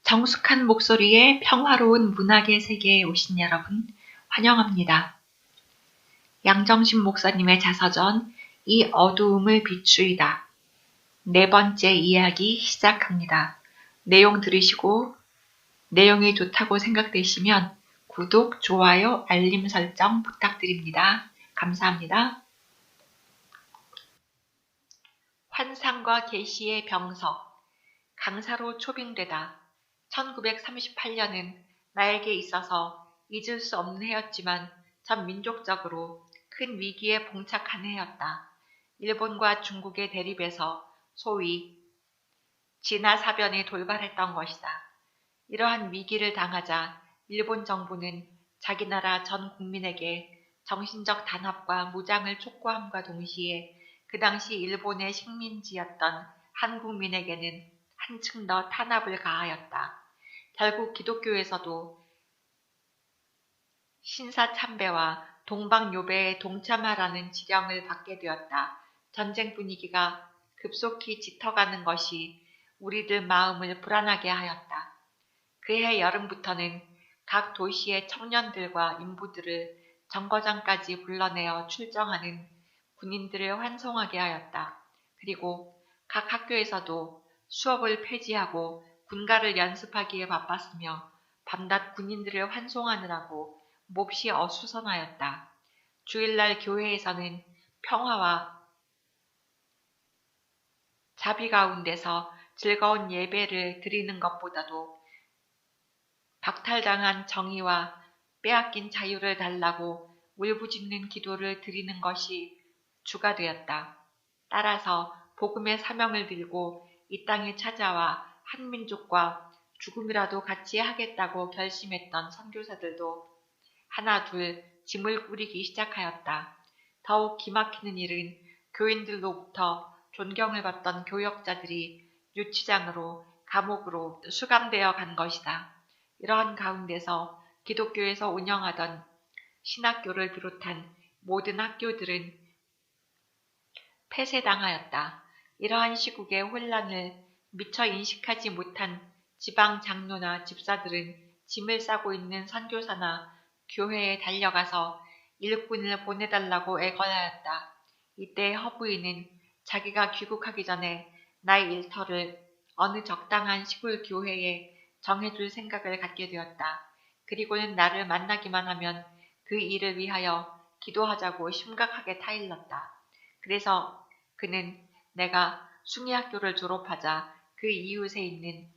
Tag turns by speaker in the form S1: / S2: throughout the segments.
S1: 정숙한 목소리의 평화로운 문학의 세계에 오신 여러분 환영합니다. 양정신 목사님의 자서전 이 어두움을 비추이다. 네 번째 이야기 시작합니다. 내용 들으시고 내용이 좋다고 생각되시면 구독, 좋아요, 알림 설정 부탁드립니다. 감사합니다. 환상과 계시의 병석, 강사로 초빙되다. 1938년은 나에게 있어서 잊을 수 없는 해였지만 전 민족적으로 큰 위기에 봉착한 해였다. 일본과 중국의 대립에서 소위 진화사변이 돌발했던 것이다. 이러한 위기를 당하자 일본 정부는 자기 나라 전 국민에게 정신적 단합과 무장을 촉구함과 동시에 그 당시 일본의 식민지였던 한국민에게는 한층 더 탄압을 가하였다. 결국 기독교에서도 신사참배와 동방요배에 동참하라는 지령을 받게 되었다. 전쟁 분위기가 급속히 짙어가는 것이 우리들 마음을 불안하게 하였다. 그해 여름부터는 각 도시의 청년들과 인부들을 정거장까지 불러내어 출정하는 군인들을 환송하게 하였다. 그리고 각 학교에서도 수업을 폐지하고 군가를 연습하기에 바빴으며 밤낮 군인들을 환송하느라고 몹시 어수선하였다. 주일날 교회에서는 평화와 자비 가운데서 즐거운 예배를 드리는 것보다도 박탈당한 정의와 빼앗긴 자유를 달라고 울부짖는 기도를 드리는 것이 주가 되었다. 따라서 복음의 사명을 들고 이 땅에 찾아와 한민족과 죽음이라도 같이 하겠다고 결심했던 선교사들도 하나 둘 짐을 꾸리기 시작하였다. 더욱 기막히는 일은 교인들로부터 존경을 받던 교역자들이 유치장으로 감옥으로 수감되어 간 것이다. 이러한 가운데서 기독교에서 운영하던 신학교를 비롯한 모든 학교들은 폐쇄당하였다. 이러한 시국의 혼란을 미처 인식하지 못한 지방 장로나 집사들은 짐을 싸고 있는 선교사나 교회에 달려가서 일꾼을 보내달라고 애걸하였다. 이때 허부인은 자기가 귀국하기 전에 나의 일터를 어느 적당한 시골 교회에 정해줄 생각을 갖게 되었다. 그리고는 나를 만나기만 하면 그 일을 위하여 기도하자고 심각하게 타일렀다. 그래서 그는 내가 숭의학교를 졸업하자 그 이웃에 있는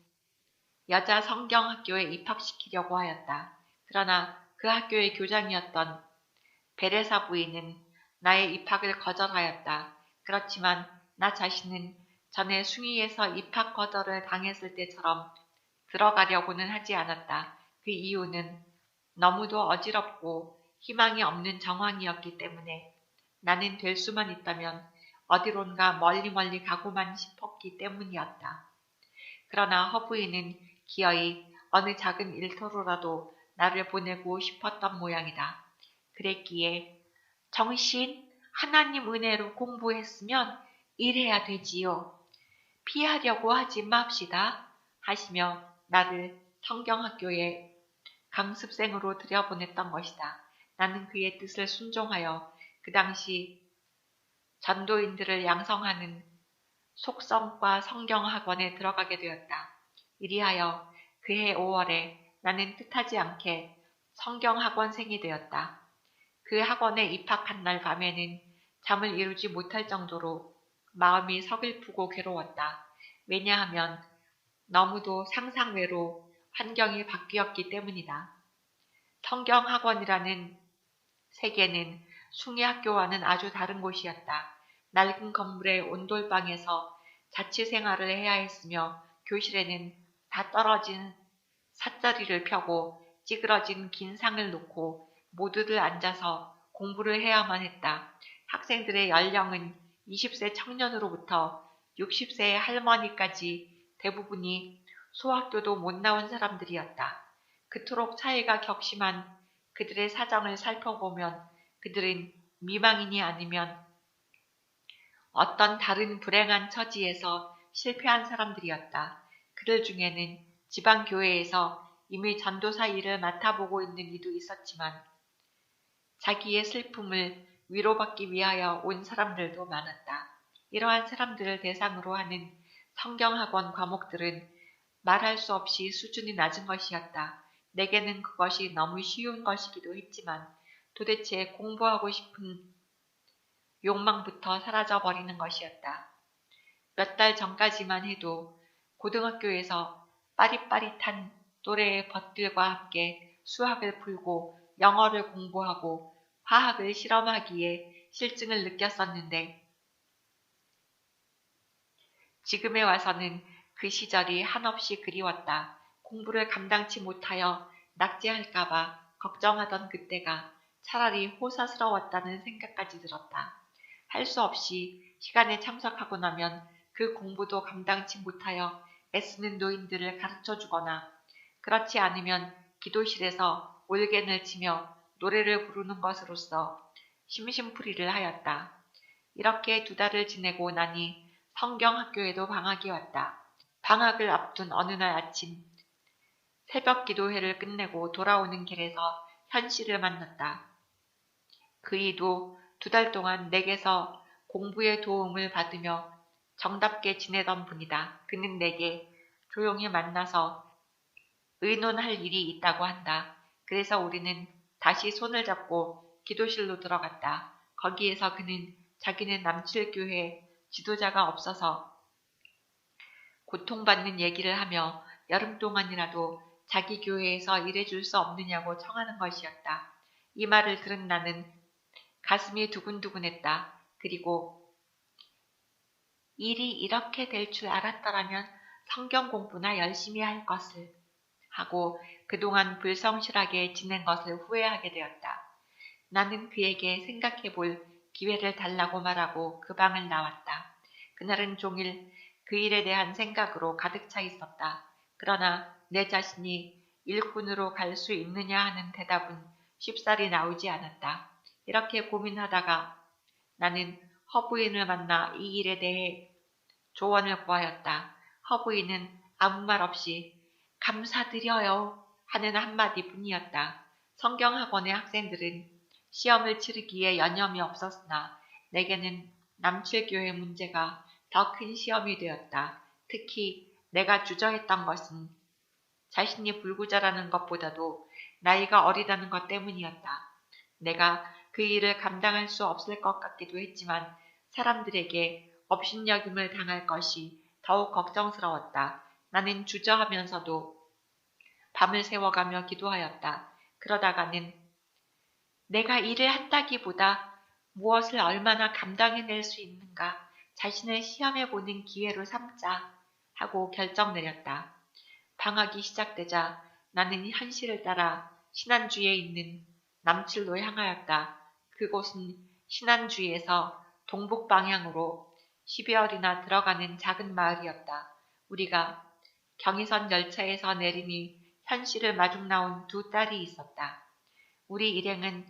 S1: 여자 성경학교에 입학시키려고 하였다. 그러나 그 학교의 교장이었던 베레사 부인은 나의 입학을 거절하였다. 그렇지만 나 자신은 전에 숭의에서 입학 거절을 당했을 때처럼 들어가려고는 하지 않았다. 그 이유는 너무도 어지럽고 희망이 없는 정황이었기 때문에 나는 될 수만 있다면 어디론가 멀리 가고만 싶었기 때문이었다. 그러나 허부인은 기어이 어느 작은 일터로라도 나를 보내고 싶었던 모양이다. 그랬기에 정신, 하나님 은혜로 공부했으면 일해야 되지요. 피하려고 하지 맙시다. 하시며 나를 성경학교에 강습생으로 들여보냈던 것이다. 나는 그의 뜻을 순종하여 그 당시 전도인들을 양성하는 속성과 성경학원에 들어가게 되었다. 이리하여 그해 5월에 나는 뜻하지 않게 성경학원생이 되었다. 그 학원에 입학한 날 밤에는 잠을 이루지 못할 정도로 마음이 서글프고 괴로웠다. 왜냐하면 너무도 상상외로 환경이 바뀌었기 때문이다. 성경학원이라는 세계는 숭의학교와는 아주 다른 곳이었다. 낡은 건물의 온돌방에서 자취생활을 해야 했으며 교실에는 다 떨어진 삿자리를 펴고 찌그러진 긴 상을 놓고 모두들 앉아서 공부를 해야만 했다. 학생들의 연령은 20세 청년으로부터 60세의 할머니까지 대부분이 소학교도 못 나온 사람들이었다. 그토록 차이가 격심한 그들의 사정을 살펴보면 그들은 미망인이 아니면 어떤 다른 불행한 처지에서 실패한 사람들이었다. 그들 중에는 지방교회에서 이미 전도사 일을 맡아보고 있는 이도 있었지만 자기의 슬픔을 위로받기 위하여 온 사람들도 많았다. 이러한 사람들을 대상으로 하는 성경학원 과목들은 말할 수 없이 수준이 낮은 것이었다. 내게는 그것이 너무 쉬운 것이기도 했지만 도대체 공부하고 싶은 욕망부터 사라져버리는 것이었다. 몇 달 전까지만 해도 고등학교에서 빠릿빠릿한 또래의 벗들과 함께 수학을 풀고 영어를 공부하고 화학을 실험하기에 실증을 느꼈었는데 지금에 와서는 그 시절이 한없이 그리웠다. 공부를 감당치 못하여 낙제할까봐 걱정하던 그때가 차라리 호사스러웠다는 생각까지 들었다. 할 수 없이 시간에 참석하고 나면 그 공부도 감당치 못하여 애쓰는 노인들을 가르쳐주거나 그렇지 않으면 기도실에서 올겐을 치며 노래를 부르는 것으로서 심심풀이를 하였다. 이렇게 2달을 지내고 나니 성경학교에도 방학이 왔다. 방학을 앞둔 어느 날 아침 새벽 기도회를 끝내고 돌아오는 길에서 현씨를 만났다. 그이도 2달 동안 내게서 공부에 도움을 받으며 정답게 지내던 분이다. 그는 내게 조용히 만나서 의논할 일이 있다고 한다. 그래서 우리는 다시 손을 잡고 기도실로 들어갔다. 거기에서 그는 자기는 남칠교회 지도자가 없어서 고통받는 얘기를 하며 여름 동안이라도 자기 교회에서 일해줄 수 없느냐고 청하는 것이었다. 이 말을 들은 나는 가슴이 두근두근했다. 그리고 일이 이렇게 될 줄 알았더라면 성경 공부나 열심히 할 것을 하고 그동안 불성실하게 지낸 것을 후회하게 되었다. 나는 그에게 생각해 볼 기회를 달라고 말하고 그 방을 나왔다. 그날은 종일 그 일에 대한 생각으로 가득 차 있었다. 그러나 내 자신이 일꾼으로 갈 수 있느냐 하는 대답은 쉽사리 나오지 않았다. 이렇게 고민하다가 나는 허부인을 만나 이 일에 대해 조언을 구하였다. 허부인은 아무 말 없이 감사드려요 하는 한마디 뿐이었다. 성경학원의 학생들은 시험을 치르기에 여념이 없었으나 내게는 남칠교회 문제가 더 큰 시험이 되었다. 특히 내가 주저했던 것은 자신이 불구자라는 것보다도 나이가 어리다는 것 때문이었다. 내가 그 일을 감당할 수 없을 것 같기도 했지만 사람들에게 업신여김을 당할 것이 더욱 걱정스러웠다. 나는 주저하면서도 밤을 새워가며 기도하였다. 그러다가는 내가 일을 한다기보다 무엇을 얼마나 감당해낼 수 있는가 자신을 시험해보는 기회로 삼자 하고 결정 내렸다. 방학이 시작되자 나는 현실을 따라 신안주에 있는 남칠로 향하였다. 그곳은 신안주에서 동북 방향으로 12월이나 들어가는 작은 마을이었다. 우리가 경의선 열차에서 내리니 현씨를 마중 나온 2딸이 있었다. 우리 일행은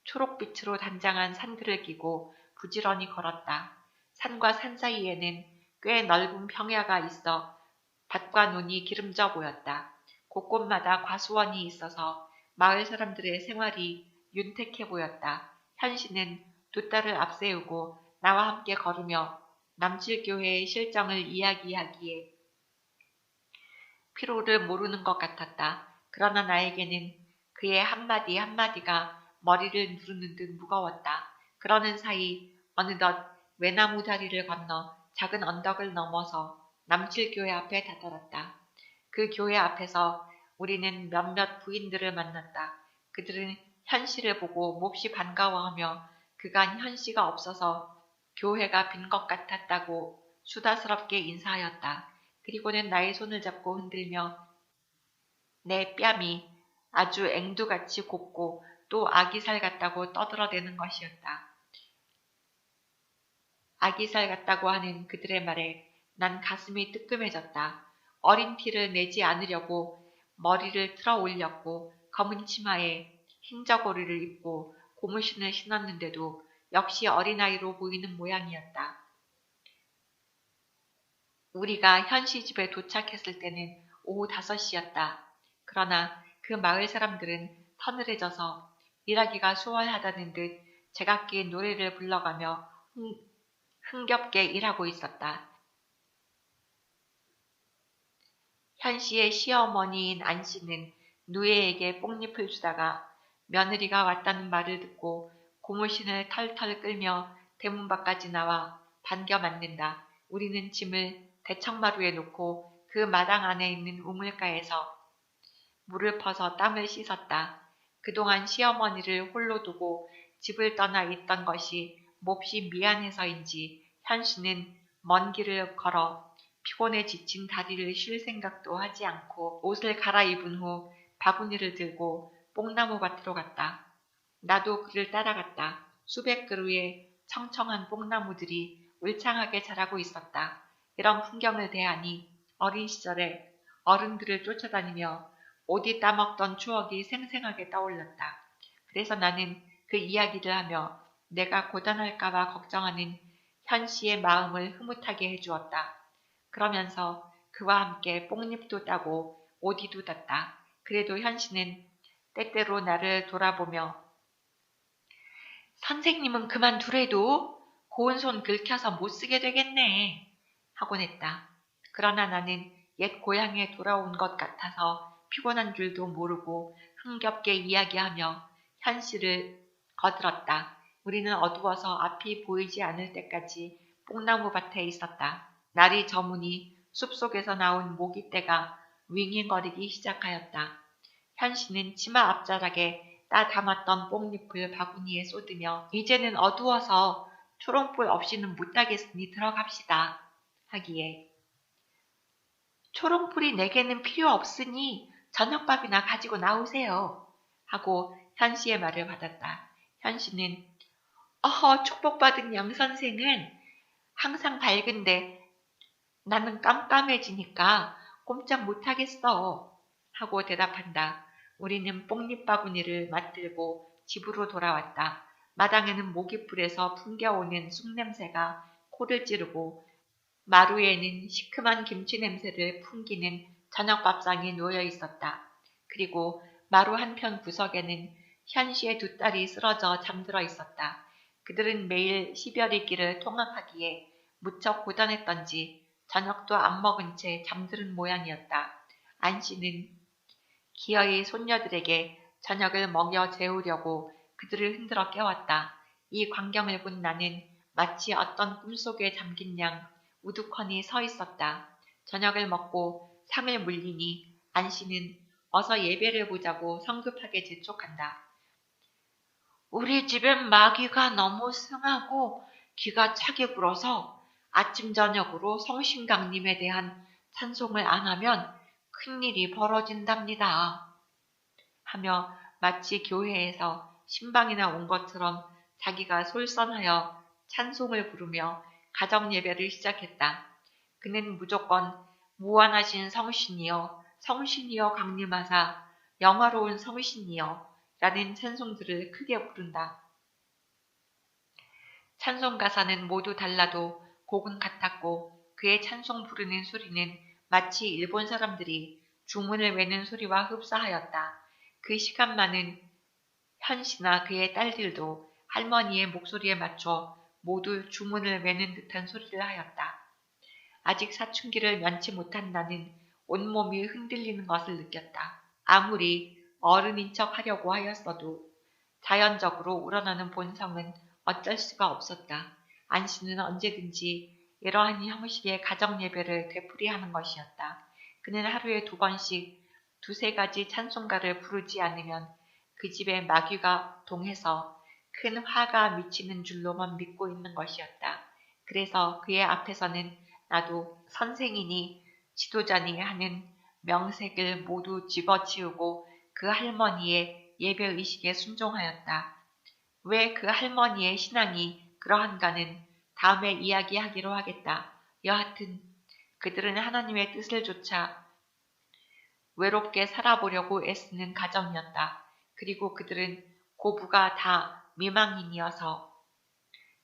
S1: 초록빛으로 단장한 산들을 끼고 부지런히 걸었다. 산과 산 사이에는 꽤 넓은 평야가 있어 밭과 논이 기름져 보였다. 곳곳마다 과수원이 있어서 마을 사람들의 생활이 윤택해 보였다. 현씨는 2딸을 앞세우고 나와 함께 걸으며 남칠교회의 실정을 이야기하기에 피로를 모르는 것 같았다. 그러나 나에게는 그의 한마디 한마디가 머리를 누르는 듯 무거웠다. 그러는 사이 어느덧 외나무 다리를 건너 작은 언덕을 넘어서 남칠교회 앞에 다다랐다. 그 교회 앞에서 우리는 몇몇 부인들을 만났다. 그들은 현씨를 보고 몹시 반가워하며 그간 현씨가 없어서 교회가 빈 것 같았다고 수다스럽게 인사하였다. 그리고는 나의 손을 잡고 흔들며 내 뺨이 아주 앵두같이 곱고 또 아기살 같다고 떠들어대는 것이었다. 아기살 같다고 하는 그들의 말에 난 가슴이 뜨끔해졌다. 어린 티를 내지 않으려고 머리를 틀어 올렸고 검은 치마에 흰 저고리를 입고 고무신을 신었는데도 역시 어린아이로 보이는 모양이었다. 우리가 현씨 집에 도착했을 때는 오후 5시였다. 그러나 그 마을 사람들은 서늘해져서 일하기가 수월하다는 듯 제각기 노래를 불러가며 흥겹게 일하고 있었다. 현 씨의 시어머니인 안 씨는 누에에게 뽕잎을 주다가 며느리가 왔다는 말을 듣고 고무신을 털털 끌며 대문 밖까지 나와 반겨 맞는다. 우리는 짐을 대청마루에 놓고 그 마당 안에 있는 우물가에서 물을 퍼서 땀을 씻었다. 그동안 시어머니를 홀로 두고 집을 떠나 있던 것이 몹시 미안해서인지 현씨는 먼 길을 걸어 피곤에 지친 다리를 쉴 생각도 하지 않고 옷을 갈아입은 후 바구니를 들고 뽕나무 밭으로 갔다. 나도 그를 따라갔다. 수백 그루의 청청한 뽕나무들이 울창하게 자라고 있었다. 이런 풍경을 대하니 어린 시절에 어른들을 쫓아다니며 오디 따먹던 추억이 생생하게 떠올랐다. 그래서 나는 그 이야기를 하며 내가 고단할까봐 걱정하는 현 씨의 마음을 흐뭇하게 해주었다. 그러면서 그와 함께 뽕잎도 따고 오디도 땄다. 그래도 현 씨는 때때로 나를 돌아보며 선생님은 그만두래도 고운 손 긁혀서 못 쓰게 되겠네 하곤 했다. 그러나 나는 옛 고향에 돌아온 것 같아서 피곤한 줄도 모르고 흥겹게 이야기하며 현 씨를 거들었다. 우리는 어두워서 앞이 보이지 않을 때까지 뽕나무 밭에 있었다. 날이 저무니 숲속에서 나온 모기떼가 윙윙거리기 시작하였다. 현 씨는 치마 앞자락에 따 담았던 뽕잎을 바구니에 쏟으며 이제는 어두워서 초롱불 없이는 못 따겠으니 들어갑시다 하기에 초롱불이 내게는 필요 없으니 저녁밥이나 가지고 나오세요 하고 현 씨의 말을 받았다. 현 씨는 어허 축복받은 양 선생은 항상 밝은데 나는 깜깜해지니까 꼼짝 못하겠어 하고 대답한다. 우리는 뽕잎 바구니를 맞들고 집으로 돌아왔다. 마당에는 모깃불에서 풍겨오는 쑥냄새가 코를 찌르고 마루에는 시큼한 김치 냄새를 풍기는 저녁밥상이 놓여 있었다. 그리고 마루 한편 구석에는 현 씨의 두 딸이 쓰러져 잠들어 있었다. 그들은 매일 시별의 길을 통학하기에 무척 고단했던지 저녁도 안 먹은 채 잠드는 모양이었다. 안 씨는 기어이 손녀들에게 저녁을 먹여 재우려고 그들을 흔들어 깨웠다. 이 광경을 본 나는 마치 어떤 꿈속에 잠긴 양 우두커니 서 있었다. 저녁을 먹고 상을 물리니 안 씨는 어서 예배를 보자고 성급하게 재촉한다. 우리 집엔 마귀가 너무 승하고 귀가 차게 굴어서 아침 저녁으로 성심강님에 대한 찬송을 안 하면 큰일이 벌어진답니다. 하며 마치 교회에서 신방이나 온 것처럼 자기가 솔선하여 찬송을 부르며 가정예배를 시작했다. 그는 무조건 무한하신 성신이여 성신이여 강림하사 영화로운 성신이여 라는 찬송들을 크게 부른다. 찬송 가사는 모두 달라도 곡은 같았고 그의 찬송 부르는 소리는 마치 일본 사람들이 주문을 외는 소리와 흡사하였다. 그 시간만은 현 씨나 그의 딸들도 할머니의 목소리에 맞춰 모두 주문을 외는 듯한 소리를 하였다. 아직 사춘기를 면치 못한 나는 온몸이 흔들리는 것을 느꼈다. 아무리 어른인 척 하려고 하였어도 자연적으로 우러나는 본성은 어쩔 수가 없었다. 안 씨는 언제든지 이러한 형식의 가정예배를 되풀이하는 것이었다. 그는 하루에 2번씩 2-3가지 찬송가를 부르지 않으면 그 집에 마귀가 동해서 큰 화가 미치는 줄로만 믿고 있는 것이었다. 그래서 그의 앞에서는 나도 선생이니 지도자니 하는 명색을 모두 집어치우고 그 할머니의 예배의식에 순종하였다. 왜 그 할머니의 신앙이 그러한가는 다음에 이야기하기로 하겠다. 여하튼 그들은 하나님의 뜻을 좇아 외롭게 살아보려고 애쓰는 가정이었다. 그리고 그들은 고부가 다 미망인이어서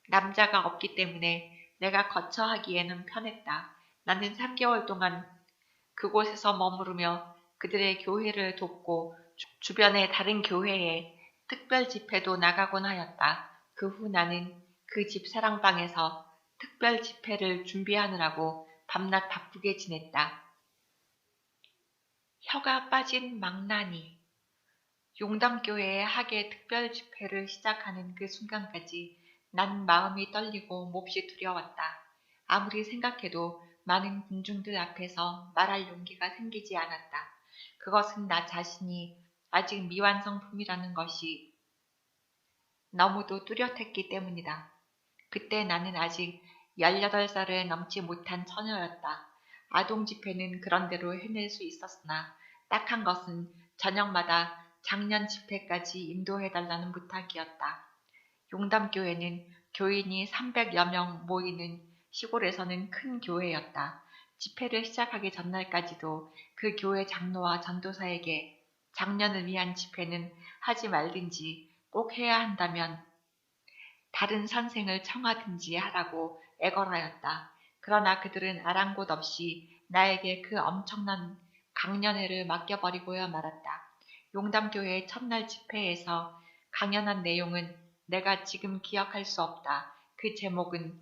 S1: 남자가 없기 때문에 내가 거처하기에는 편했다. 나는 3개월 동안 그곳에서 머무르며 그들의 교회를 돕고 주변의 다른 교회에 특별 집회도 나가곤 하였다. 그 후 나는 그 집 사랑방에서 특별 집회를 준비하느라고 밤낮 바쁘게 지냈다. 혀가 빠진 망나니. 용담교회의 학예 특별 집회를 시작하는 그 순간까지 난 마음이 떨리고 몹시 두려웠다. 아무리 생각해도 많은 군중들 앞에서 말할 용기가 생기지 않았다. 그것은 나 자신이 아직 미완성품이라는 것이 너무도 뚜렷했기 때문이다. 그때 나는 아직 18살을 넘지 못한 처녀였다. 아동 집회는 그런대로 해낼 수 있었으나 딱한 것은 저녁마다 장년 집회까지 인도해달라는 부탁이었다. 용담교회는 교인이 300여 명 모이는 시골에서는 큰 교회였다. 집회를 시작하기 전날까지도 그 교회 장로와 전도사에게 장년을 위한 집회는 하지 말든지 꼭 해야 한다면 다른 선생을 청하든지 하라고 애걸하였다. 그러나 그들은 아랑곳 없이 나에게 그 엄청난 강연회를 맡겨버리고야 말았다. 용담교회 첫날 집회에서 강연한 내용은 내가 지금 기억할 수 없다. 그 제목은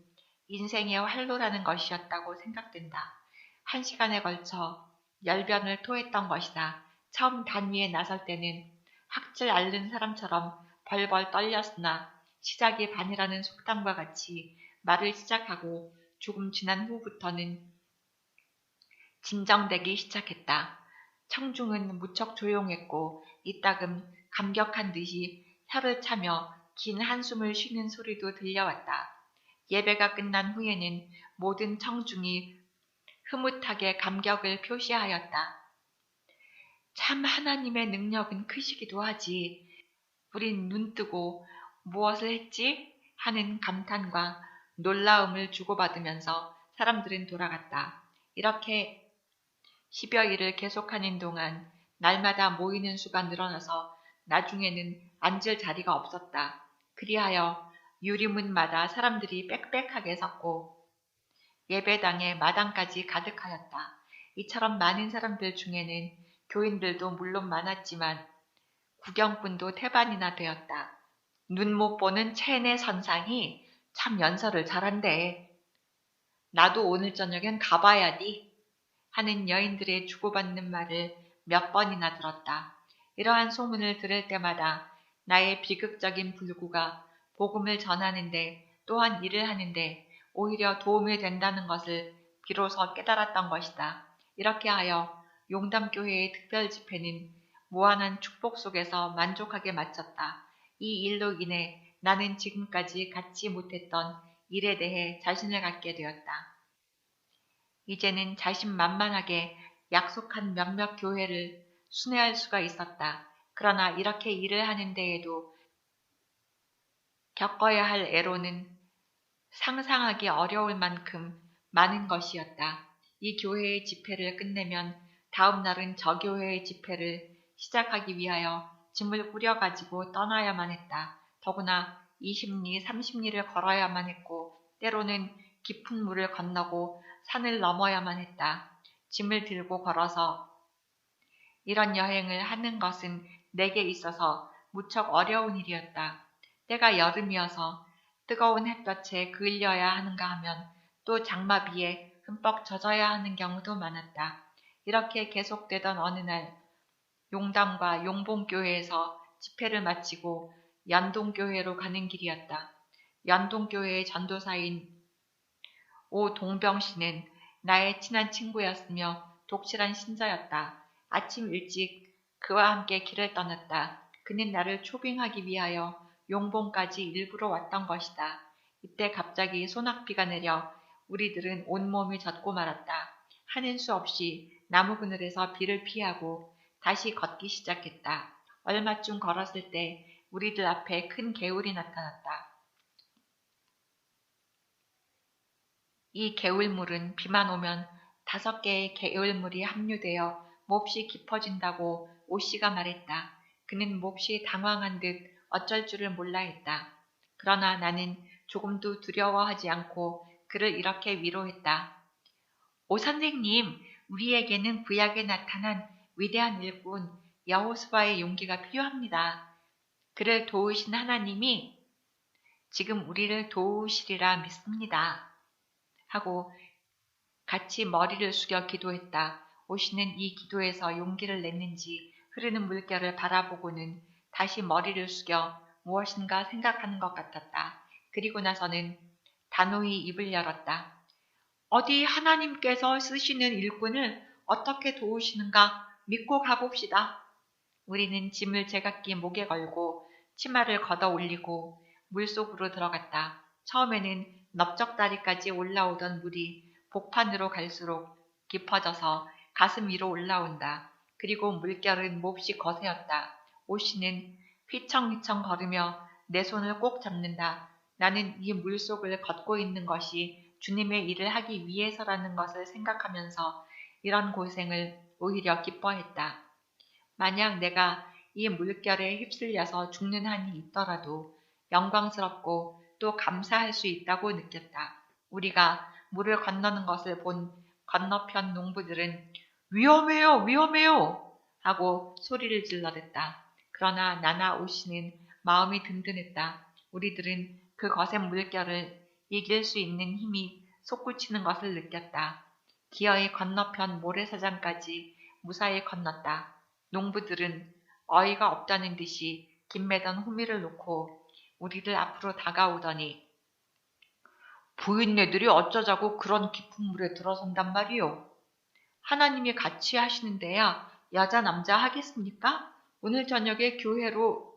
S1: 인생의 활로라는 것이었다고 생각된다. 1시간에 걸쳐 열변을 토했던 것이다. 처음 단위에 나설 때는 학질 앓는 사람처럼 벌벌 떨렸으나 시작이 반이라는 속담과 같이 말을 시작하고 조금 지난 후부터는 진정되기 시작했다. 청중은 무척 조용했고 이따금 감격한 듯이 혀를 차며 긴 한숨을 쉬는 소리도 들려왔다. 예배가 끝난 후에는 모든 청중이 흐뭇하게 감격을 표시하였다. 참 하나님의 능력은 크시기도 하지. 우린 눈뜨고 무엇을 했지? 하는 감탄과 놀라움을 주고받으면서 사람들은 돌아갔다. 이렇게 10여일을 계속하는 동안 날마다 모이는 수가 늘어나서 나중에는 앉을 자리가 없었다. 그리하여 유리문마다 사람들이 빽빽하게 섰고 예배당의 마당까지 가득하였다. 이처럼 많은 사람들 중에는 교인들도 물론 많았지만 구경꾼도 태반이나 되었다. 눈 못 보는 체내 선상이 참 연설을 잘한대. 나도 오늘 저녁엔 가봐야지 하는 여인들의 주고받는 말을 몇 번이나 들었다. 이러한 소문을 들을 때마다 나의 비극적인 불구가 복음을 전하는데 또한 일을 하는데 오히려 도움이 된다는 것을 비로소 깨달았던 것이다. 이렇게 하여 용담교회의 특별 집회는 무한한 축복 속에서 만족하게 마쳤다. 이 일로 인해 나는 지금까지 갖지 못했던 일에 대해 자신을 갖게 되었다. 이제는 자신만만하게 약속한 몇몇 교회를 순회할 수가 있었다. 그러나 이렇게 일을 하는 데에도 겪어야 할 애로는 상상하기 어려울 만큼 많은 것이었다. 이 교회의 집회를 끝내면 다음 날은 저 교회의 집회를 시작하기 위하여 짐을 꾸려가지고 떠나야만 했다. 더구나 20리, 30리를 걸어야만 했고 때로는 깊은 물을 건너고 산을 넘어야만 했다. 짐을 들고 걸어서 이런 여행을 하는 것은 내게 있어서 무척 어려운 일이었다. 때가 여름이어서 뜨거운 햇볕에 그을려야 하는가 하면 또 장마비에 흠뻑 젖어야 하는 경우도 많았다. 이렇게 계속되던 어느 날 용담과 용봉교회에서 집회를 마치고 연동교회로 가는 길이었다. 연동교회의 전도사인 오동병씨는 나의 친한 친구였으며 독실한 신자였다. 아침 일찍 그와 함께 길을 떠났다. 그는 나를 초빙하기 위하여 용봉까지 일부러 왔던 것이다. 이때 갑자기 소낙비가 내려 우리들은 온몸이 젖고 말았다. 하는 수 없이 나무 그늘에서 비를 피하고 다시 걷기 시작했다. 얼마쯤 걸었을 때 우리들 앞에 큰 개울이 나타났다. 이 개울물은 비만 오면 5개의 개울물이 합류되어 몹시 깊어진다고 오씨가 말했다. 그는 몹시 당황한 듯 어쩔 줄을 몰라 했다. 그러나 나는 조금도 두려워하지 않고 그를 이렇게 위로했다. 오 선생님, 우리에게는 구약에 나타난 위대한 일꾼 여호수아의 용기가 필요합니다. 그를 도우신 하나님이 지금 우리를 도우시리라 믿습니다. 하고 같이 머리를 숙여 기도했다. 오씨는 이 기도에서 용기를 냈는지 흐르는 물결을 바라보고는 다시 머리를 숙여 무엇인가 생각하는 것 같았다. 그리고 나서는 단호히 입을 열었다. 어디 하나님께서 쓰시는 일꾼을 어떻게 도우시는가 믿고 가봅시다. 우리는 짐을 제각기 목에 걸고 치마를 걷어 올리고 물속으로 들어갔다. 처음에는 넓적다리까지 올라오던 물이 복판으로 갈수록 깊어져서 가슴 위로 올라온다. 그리고 물결은 몹시 거세었다. 오씨는 휘청휘청 걸으며 내 손을 꼭 잡는다. 나는 이 물속을 걷고 있는 것이 주님의 일을 하기 위해서라는 것을 생각하면서 이런 고생을 오히려 기뻐했다. 만약 내가 이 물결에 휩쓸려서 죽는 한이 있더라도 영광스럽고 또 감사할 수 있다고 느꼈다. 우리가 물을 건너는 것을 본 건너편 농부들은 위험해요, 위험해요! 하고 소리를 질러댔다. 그러나 나나 오씨는 마음이 든든했다. 우리들은 그 거센 물결을 이길 수 있는 힘이 솟구치는 것을 느꼈다. 기어이 건너편 모래사장까지 무사히 건넜다. 농부들은 어이가 없다는 듯이 김매던 호미를 놓고 우리들 앞으로 다가오더니 부인네들이 어쩌자고 그런 깊은 물에 들어선단 말이오. 하나님이 같이 하시는데야 여자 남자 하겠습니까? 오늘 저녁에 교회로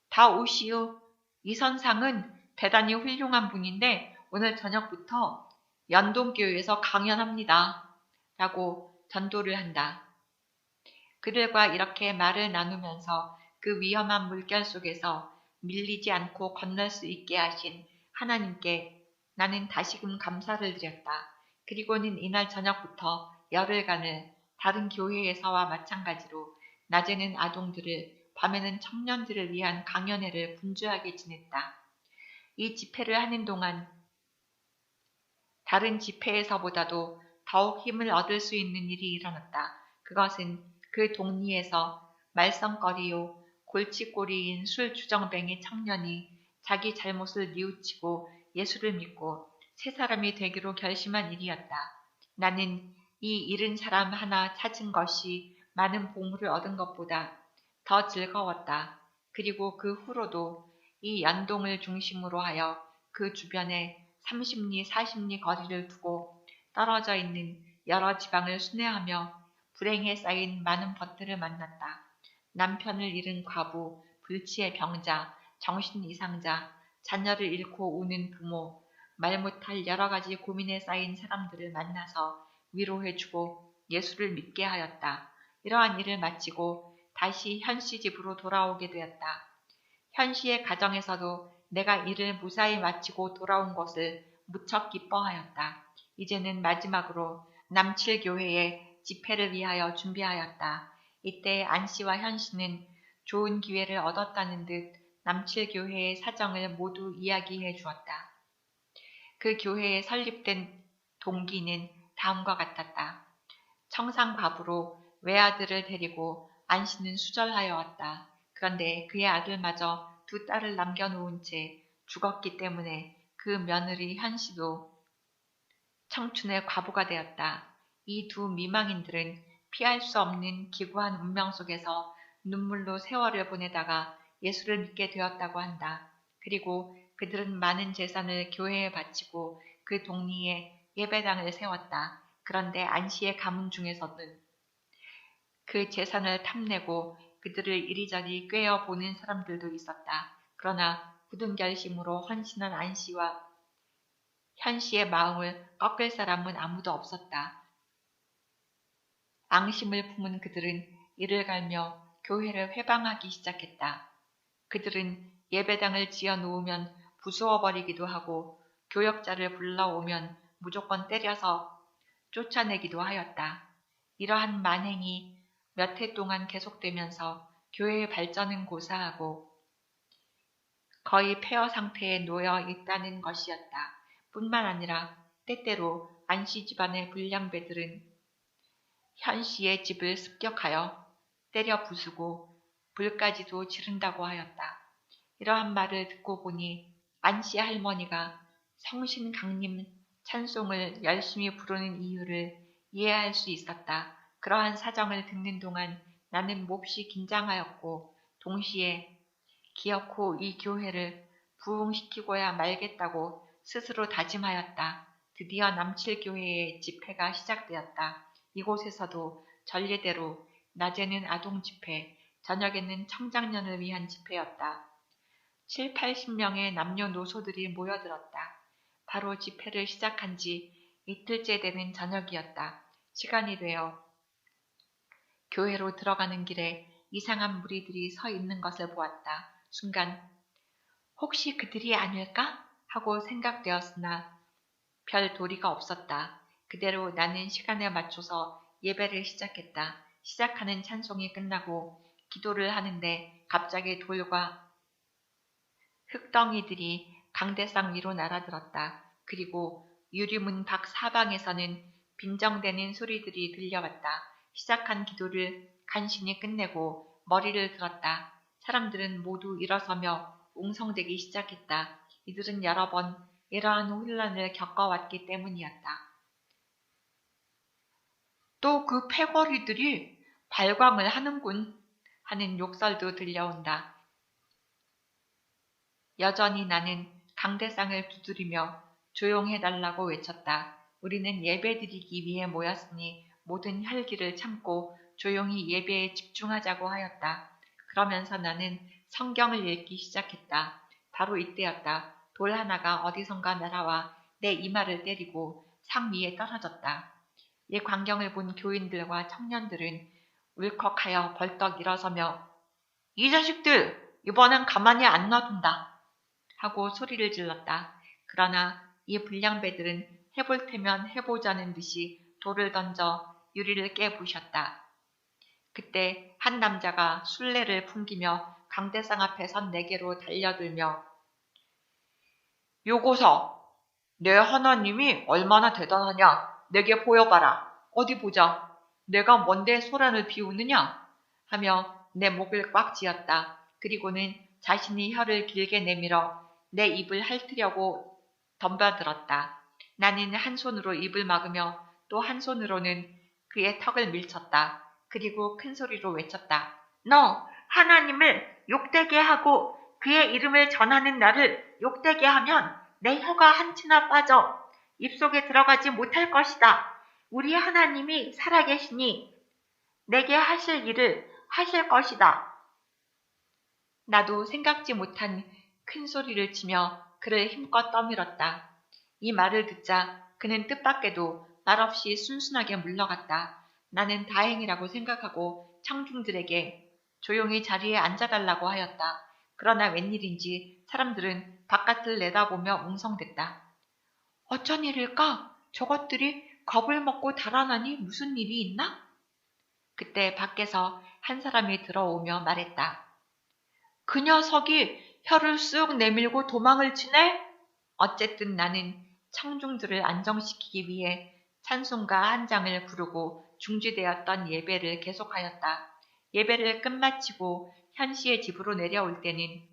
S1: 다 오시오. 이 선상은 대단히 훌륭한 분인데 오늘 저녁부터 연동교회에서 강연합니다. 라고 전도를 한다. 그들과 이렇게 말을 나누면서 그 위험한 물결 속에서 밀리지 않고 건널 수 있게 하신 하나님께 나는 다시금 감사를 드렸다. 그리고는 이날 저녁부터 열흘간을 다른 교회에서와 마찬가지로 낮에는 아동들을 밤에는 청년들을 위한 강연회를 분주하게 지냈다. 이 집회를 하는 동안 다른 집회에서보다도 더욱 힘을 얻을 수 있는 일이 일어났다. 그것은 그 동리에서 말썽거리요 골칫꼬리인 술주정뱅이 청년이 자기 잘못을 뉘우치고 예수를 믿고 새 사람이 되기로 결심한 일이었다. 나는 이 잃은 사람 하나 찾은 것이 많은 보물을 얻은 것보다 더 즐거웠다. 그리고 그 후로도 이 연동을 중심으로 하여 그 주변에 30리, 40리 거리를 두고 떨어져 있는 여러 지방을 순회하며 불행에 쌓인 많은 벗들을 만났다. 남편을 잃은 과부, 불치의 병자, 정신 이상자, 자녀를 잃고 우는 부모, 말 못할 여러 가지 고민에 쌓인 사람들을 만나서 위로해주고 예수를 믿게 하였다. 이러한 일을 마치고 다시 현씨 집으로 돌아오게 되었다. 현씨의 가정에서도 내가 일을 무사히 마치고 돌아온 것을 무척 기뻐하였다. 이제는 마지막으로 남칠교회의 집회를 위하여 준비하였다. 이때 안씨와 현씨는 좋은 기회를 얻었다는 듯 남칠교회의 사정을 모두 이야기해 주었다. 그 교회에 설립된 동기는 다음과 같았다. 청상과부로 외아들을 데리고 안씨는 수절하여 왔다. 그런데 그의 아들마저 두 딸을 남겨놓은 채 죽었기 때문에 그 며느리 현씨도 청춘의 과부가 되었다. 이 두 미망인들은 피할 수 없는 기구한 운명 속에서 눈물로 세월을 보내다가 예수를 믿게 되었다고 한다. 그리고 그들은 많은 재산을 교회에 바치고 그 동리에 예배당을 세웠다. 그런데 안씨의 가문 중에서는 그 재산을 탐내고 그들을 이리저리 꿰어 보는 사람들도 있었다. 그러나 굳은 결심으로 헌신한 안씨와 현씨의 마음을 꺾을 사람은 아무도 없었다. 앙심을 품은 그들은 이를 갈며 교회를 회방하기 시작했다. 그들은 예배당을 지어 놓으면 부수어버리기도 하고 교역자를 불러오면 무조건 때려서 쫓아내기도 하였다. 이러한 만행이 몇 해 동안 계속되면서 교회의 발전은 고사하고 거의 폐허 상태에 놓여 있다는 것이었다. 뿐만 아니라 때때로 안씨 집안의 불량배들은 현 씨의 집을 습격하여 때려 부수고 불까지도 지른다고 하였다. 이러한 말을 듣고 보니 안씨 할머니가 성신 강림 찬송을 열심히 부르는 이유를 이해할 수 있었다. 그러한 사정을 듣는 동안 나는 몹시 긴장하였고 동시에 기어코 이 교회를 부흥시키고야 말겠다고 스스로 다짐하였다. 드디어 남칠교회의 집회가 시작되었다. 이곳에서도 전례대로 낮에는 아동 집회, 저녁에는 청장년을 위한 집회였다. 7, 80명의 남녀노소들이 모여들었다. 바로 집회를 시작한 지 이틀째 되는 저녁이었다. 시간이 되어 교회로 들어가는 길에 이상한 무리들이 서 있는 것을 보았다. 순간 혹시 그들이 아닐까? 하고 생각되었으나 별 도리가 없었다. 그대로 나는 시간에 맞춰서 예배를 시작했다. 시작하는 찬송이 끝나고 기도를 하는데 갑자기 돌과 흙덩이들이 강대상 위로 날아들었다. 그리고 유리문 밖 사방에서는 빈정대는 소리들이 들려왔다. 시작한 기도를 간신히 끝내고 머리를 들었다. 사람들은 모두 일어서며 웅성대기 시작했다. 이들은 여러 번 이러한 혼란을 겪어왔기 때문이었다. 또 그 패거리들이 발광을 하는군 하는 욕설도 들려온다. 여전히 나는 강대상을 두드리며 조용해달라고 외쳤다. 우리는 예배드리기 위해 모였으니 모든 혈기를 참고 조용히 예배에 집중하자고 하였다. 그러면서 나는 성경을 읽기 시작했다. 바로 이때였다. 돌 하나가 어디선가 날아와 내 이마를 때리고 상 위에 떨어졌다. 이 광경을 본 교인들과 청년들은 울컥하여 벌떡 일어서며 이 자식들! 이번엔 가만히 안 놔둔다. 하고 소리를 질렀다. 그러나 이 불량배들은 해볼 테면 해보자는 듯이 돌을 던져 유리를 깨부셨다. 그때 한 남자가 술래를 풍기며 강대상 앞에 선 내게로 달려들며 요고서 내 하나님이 얼마나 대단하냐 내게 보여봐라. 어디 보자. 내가 뭔데 소란을 피우느냐 하며 내 목을 꽉 쥐었다. 그리고는 자신이 혀를 길게 내밀어 내 입을 핥으려고 덤벼들었다. 나는 한 손으로 입을 막으며 또 한 손으로는 그의 턱을 밀쳤다. 그리고 큰 소리로 외쳤다. 너 하나님을 욕되게 하고 그의 이름을 전하는 나를 욕되게 하면 내 혀가 한치나 빠져 입속에 들어가지 못할 것이다. 우리 하나님이 살아계시니 내게 하실 일을 하실 것이다. 나도 생각지 못한 큰 소리를 치며 그를 힘껏 떠밀었다. 이 말을 듣자 그는 뜻밖에도 말없이 순순하게 물러갔다. 나는 다행이라고 생각하고 청중들에게 조용히 자리에 앉아달라고 하였다. 그러나 웬일인지 사람들은 바깥을 내다보며 웅성댔다. 어쩐 일일까? 저것들이 겁을 먹고 달아나니 무슨 일이 있나? 그때 밖에서 한 사람이 들어오며 말했다. 그 녀석이 혀를 쑥 내밀고 도망을 치네? 어쨌든 나는 청중들을 안정시키기 위해 찬송가 한 장을 부르고 중지되었던 예배를 계속하였다. 예배를 끝마치고 현씨의 집으로 내려올 때는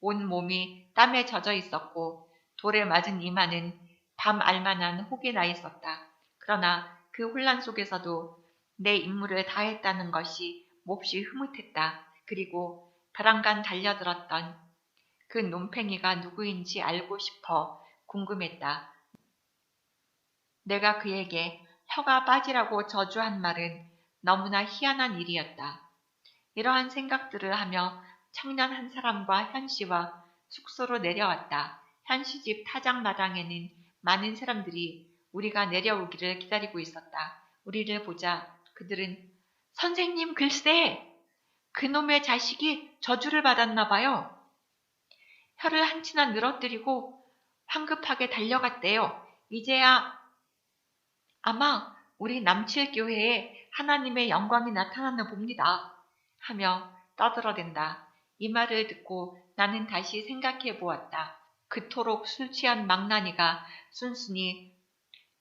S1: 온 몸이 땀에 젖어 있었고 돌에 맞은 이마는 밤 알만한 혹이 나 있었다. 그러나 그 혼란 속에서도 내 임무를 다했다는 것이 몹시 흐뭇했다. 그리고 바람간 달려들었던 그 놈팽이가 누구인지 알고 싶어 궁금했다. 내가 그에게 혀가 빠지라고 저주한 말은 너무나 희한한 일이었다. 이러한 생각들을 하며 청년 한 사람과 현씨와 숙소로 내려왔다. 현씨 집 타작마당에는 많은 사람들이 우리가 내려오기를 기다리고 있었다. 우리를 보자 그들은 선생님 글쎄 그놈의 자식이 저주를 받았나 봐요. 혀를 한치나 늘어뜨리고 황급하게 달려갔대요. 이제야 아마 우리 남칠교회에 하나님의 영광이 나타났나 봅니다. 하며 떠들어댄다. 이 말을 듣고 나는 다시 생각해 보았다. 그토록 술 취한 망나니가 순순히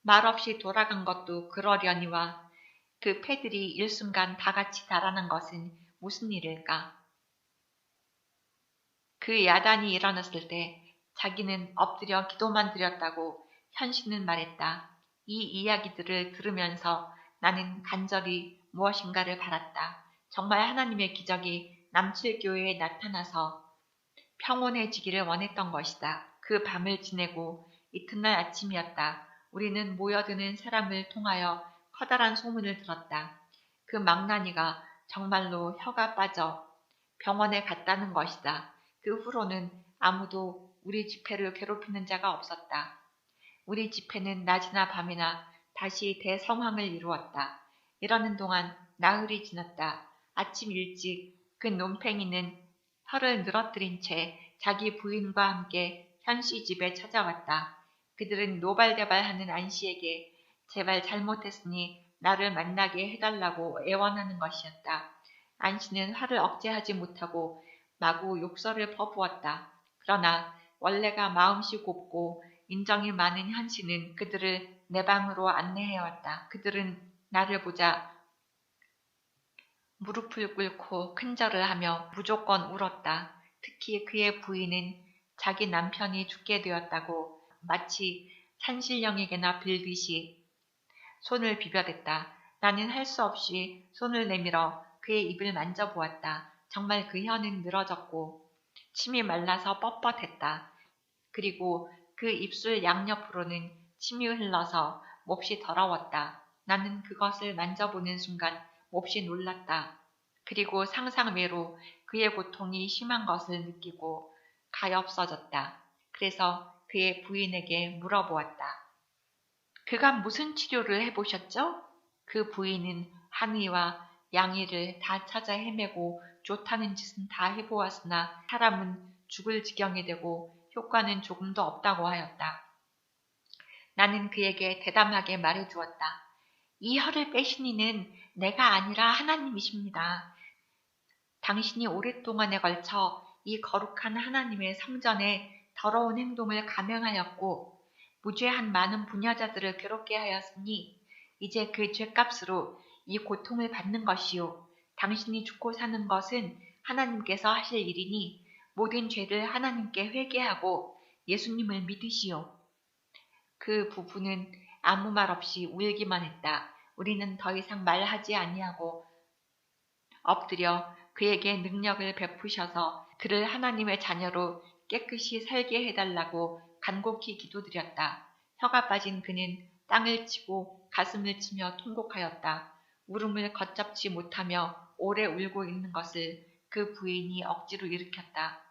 S1: 말없이 돌아간 것도 그러려니와 그 패들이 일순간 다 같이 달아난 것은 무슨 일일까? 그 야단이 일어났을 때 자기는 엎드려 기도만 드렸다고 현신은 말했다. 이 이야기들을 들으면서 나는 간절히 무엇인가를 바랐다. 정말 하나님의 기적이 남칠교회에 나타나서 평온해지기를 원했던 것이다. 그 밤을 지내고 이튿날 아침이었다. 우리는 모여드는 사람을 통하여 커다란 소문을 들었다. 그 망나니가 정말로 혀가 빠져 병원에 갔다는 것이다. 그 후로는 아무도 우리 집회를 괴롭히는 자가 없었다. 우리 집회는 낮이나 밤이나 다시 대성황을 이루었다. 이러는 동안 나흘이 지났다. 아침 일찍 그 논팽이는 혀를 늘어뜨린 채 자기 부인과 함께 현씨 집에 찾아왔다. 그들은 노발대발하는 안씨에게 제발 잘못했으니 나를 만나게 해달라고 애원하는 것이었다. 안씨는 화를 억제하지 못하고 마구 욕설을 퍼부었다. 그러나 원래가 마음씨 곱고 인정이 많은 현씨는 그들을 내 방으로 안내해왔다. 그들은 나를 보자 무릎을 꿇고 큰절을 하며 무조건 울었다. 특히 그의 부인은 자기 남편이 죽게 되었다고 마치 산신령에게나 빌듯이 손을 비벼댔다. 나는 할 수 없이 손을 내밀어 그의 입을 만져보았다. 정말 그 혀는 늘어졌고 침이 말라서 뻣뻣했다. 그리고 그 입술 양옆으로는 침이 흘러서 몹시 더러웠다. 나는 그것을 만져보는 순간 몹시 놀랐다. 그리고 상상외로 그의 고통이 심한 것을 느끼고 가엾어졌다. 그래서 그의 부인에게 물어보았다. 그간 무슨 치료를 해보셨죠? 그 부인은 한의와 양의를 다 찾아 헤매고 좋다는 짓은 다 해보았으나 사람은 죽을 지경이 되고 효과는 조금도 없다고 하였다. 나는 그에게 대담하게 말해주었다. 이 혀를 빼신 이는 내가 아니라 하나님이십니다. 당신이 오랫동안에 걸쳐 이 거룩한 하나님의 성전에 더러운 행동을 감행하였고 무죄한 많은 부녀자들을 괴롭게 하였으니 이제 그 죄값으로 이 고통을 받는 것이요. 당신이 죽고 사는 것은 하나님께서 하실 일이니 모든 죄를 하나님께 회개하고 예수님을 믿으시오. 그 부부는 아무 말 없이 울기만 했다. 우리는 더 이상 말하지 아니하고 엎드려 그에게 능력을 베푸셔서 그를 하나님의 자녀로 깨끗이 살게 해달라고 간곡히 기도드렸다. 혀가 빠진 그는 땅을 치고 가슴을 치며 통곡하였다. 울음을 걷잡지 못하며 오래 울고 있는 것을 그 부인이 억지로 일으켰다.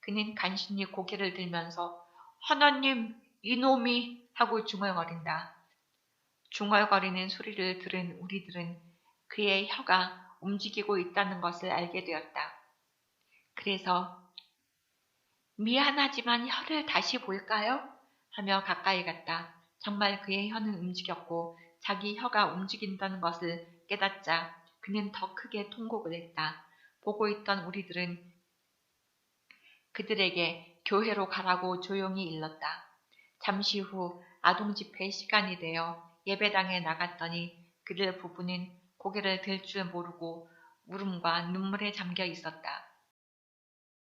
S1: 그는 간신히 고개를 들면서 하나님, 이놈이 하고 중얼거린다. 중얼거리는 소리를 들은 우리들은 그의 혀가 움직이고 있다는 것을 알게 되었다. 그래서 미안하지만 혀를 다시 볼까요? 하며 가까이 갔다. 정말 그의 혀는 움직였고 자기 혀가 움직인다는 것을 깨닫자 그는 더 크게 통곡을 했다. 보고 있던 우리들은 그들에게 교회로 가라고 조용히 일렀다. 잠시 후 아동집회 시간이 되어 예배당에 나갔더니 그들 부부는 고개를 들 줄 모르고 울음과 눈물에 잠겨 있었다.